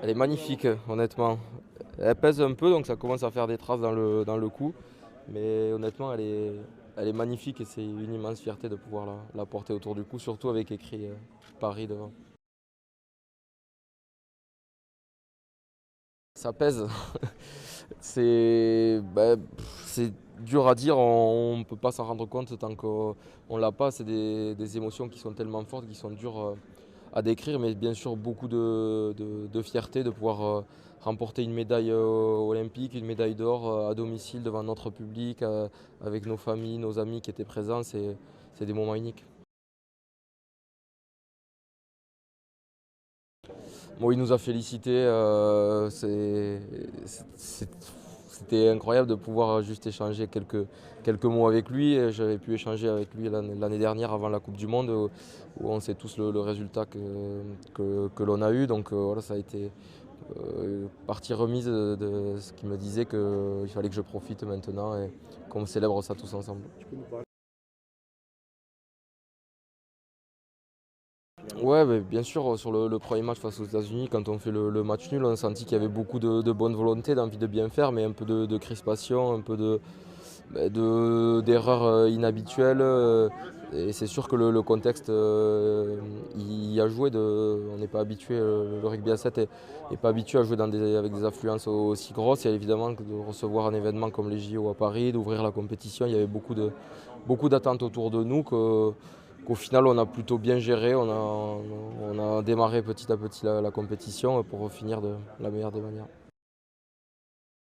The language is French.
Elle est magnifique, honnêtement. Elle pèse un peu, donc ça commence à faire des traces dans le cou. Mais honnêtement, elle est magnifique et c'est une immense fierté de pouvoir la porter autour du cou, surtout avec écrit Paris devant. Ça pèse. C'est dur à dire, on ne peut pas s'en rendre compte tant qu'on ne l'a pas. C'est des émotions qui sont tellement fortes, qui sont dures à décrire, mais bien sûr beaucoup de fierté de pouvoir remporter une médaille olympique, une médaille d'or à domicile devant notre public, avec nos familles, nos amis qui étaient présents. C'est des moments uniques. Bon, il nous a félicités. C'était incroyable de pouvoir juste échanger quelques mots avec lui. J'avais pu échanger avec lui l'année dernière avant la Coupe du Monde, où on sait tous le résultat que l'on a eu. Donc voilà, ça a été partie remise de ce qu'il me disait qu'il fallait que je profite maintenant et qu'on célèbre ça tous ensemble. Ouais, mais bien sûr, sur le premier match face aux États-Unis, quand on fait le match nul, on a senti qu'il y avait beaucoup de bonne volonté, d'envie de bien faire, mais un peu de crispation, un peu d'erreurs inhabituelles. Et c'est sûr que le contexte y a joué. On n'est pas habitué, le rugby à 7 est pas habitué à jouer avec des affluences aussi grosses. Et évidemment, que de recevoir un événement comme les JO à Paris, d'ouvrir la compétition, il y avait beaucoup d'attentes autour de nous qu'au final on a plutôt bien géré. On a démarré petit à petit la compétition pour finir de la meilleure des manières.